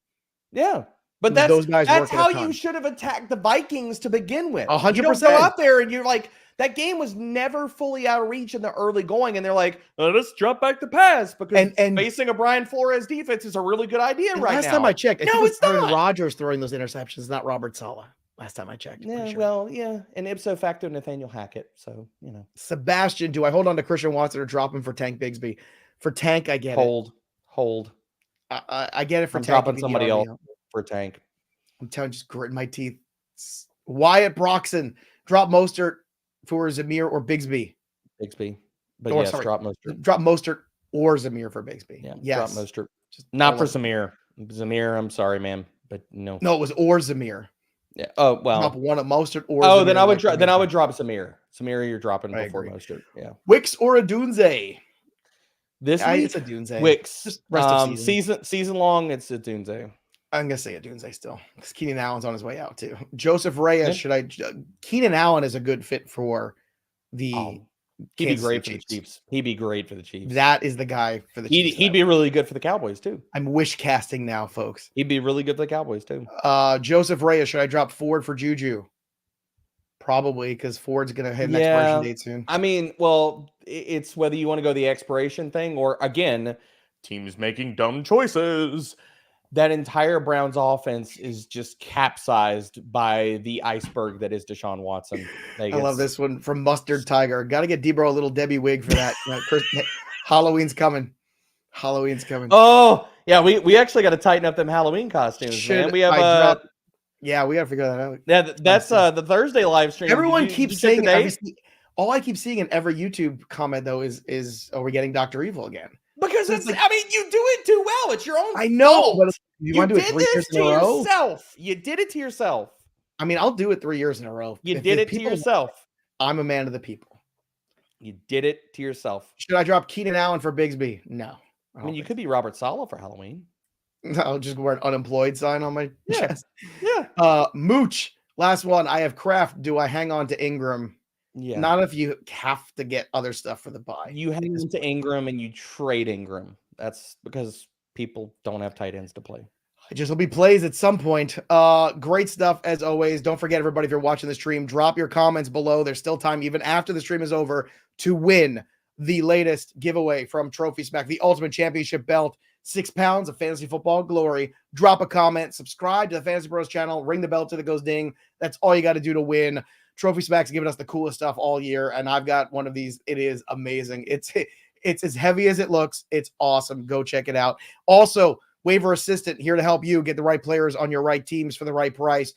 Yeah, But those guys that's working a how ton. you should have attacked the Vikings to begin with. 100%. You don't go out there and you're like, that game was never fully out of reach in the early going, and they're like, let's drop back the pass because facing a Brian Flores defense is a really good idea right now. Last time I checked, no, it's not. Rodgers throwing those interceptions, not Robert Saleh. Last time I checked. Yeah, sure. well, yeah, and ipso facto Nathaniel Hackett. So Sebastian, do I hold on to Christian Watson or drop him for Tank Bigsby? For Tank, I get hold. I get it for I'm Tank. dropping somebody else for Tank. I'm telling you, just gritting my teeth. Wyatt Broxson, drop Mostert for Zamir or Bigsby. Bigsby. But yes, drop Mostert. Drop Mostert or Zamir for Bigsby. Yeah, yes. Drop Mostert. Not for Zamir. Zamir, I'm sorry, man. But no. No, it was or Zamir. Yeah. Oh, well. Drop one of Mostert or Zamir. Then I would drop Zamir. Zamir, you're dropping before Mostert. Yeah. Wicks or Oduzne? This week, it's Oduzne. Wicks. Just rest of season long, it's Oduzne. I'm gonna say Oduzne still because Keenan Allen's on his way out too. Joseph Reyes, Keenan Allen is a good fit for the. He'd be great for the Chiefs. He'd be great for the Chiefs. That is the guy for the Chiefs. He'd be really good for the Cowboys too. I'm wish casting now, folks. He'd be really good for the Cowboys too. Joseph Reyes, should I drop Ford for JuJu? Probably, because Ford's gonna hit an expiration date soon. I mean, well, it's whether you want to go the expiration thing or again, teams making dumb choices. That entire Browns offense is just capsized by the iceberg that is Deshaun Watson. I love this one from Mustard Tiger. Got to get Debro a little Debbie wig for that. Halloween's coming. Oh yeah, we actually got to tighten up them Halloween costumes. Man. We have yeah, we got to figure that out. Yeah, that's the Thursday live stream. Everyone keeps saying all I keep seeing in every YouTube comment though is are we getting Dr. Evil again? Because it's I mean, you do it too well. It's your own I know, fault. but you want to do it 3 years in a row? Yourself. You did it to yourself. I mean, I'll do it 3 years in a row. You did it to yourself. I'm a man of the people. You did it to yourself. Should I drop Keenan Allen for Bigsby? No. I mean, you could be Robert Saleh for Halloween. I'll just wear an unemployed sign on my chest. Yeah. Mooch. Last one. I have Kraft. Do I hang on to Ingram? Yeah. Not if you have to get other stuff for the buy. You hang on to Ingram and you trade Ingram. That's because people don't have tight ends to play. It just will be plays at some point. Great stuff as always. Don't forget, everybody, if you're watching the stream, drop your comments below. There's still time, even after the stream is over, to win the latest giveaway from Trophy Smack, the Ultimate Championship belt, 6 pounds of fantasy football glory. Drop a comment, subscribe to the Fantasy Bros channel, ring the bell till it goes ding. That's all you got to do to win. Trophy Smack's giving us the coolest stuff all year, and I've got one of these. It is amazing. It's as heavy as it looks. It's awesome. Go check it out. Also, Waiver Assistant here to help you get the right players on your right teams for the right price.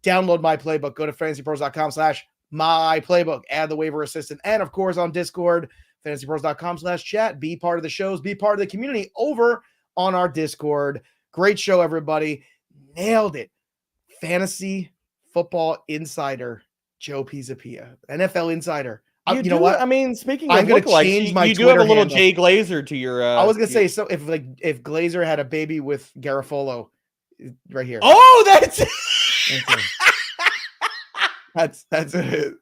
Download my playbook. Go to fantasypros.com/myplaybook. Add the Waiver Assistant. And, of course, on Discord, fantasypros.com/chat. Be part of the shows. Be part of the community over on our Discord. Great show, everybody. Nailed it. Fantasy Football Insider, Joe Pisapia. NFL Insider. You know what? I mean, speaking of I'm going to change my you do Twitter have a little handle. Jay Glazer to your. I was going to say, so if Glazer had a baby with Garofolo, right here. Oh, that's it. That's it.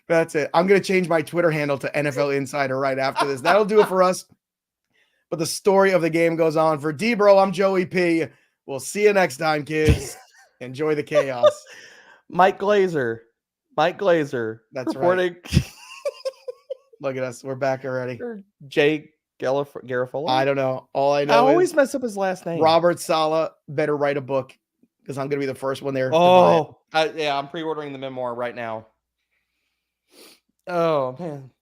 That's it. I'm going to change my Twitter handle to NFL Insider right after this. That'll do it for us. But the story of the game goes on. For D-Bro, I'm Joey P. We'll see you next time, kids. Enjoy the chaos. Mike Glazer. That's reporting. Right. Look at us. We're back already. Jay Garofolo? I don't know. All I know I always mess up his last name. Robert Saleh better write a book because I'm going to be the first one there. Oh, yeah. I'm pre-ordering the memoir right now. Oh, man.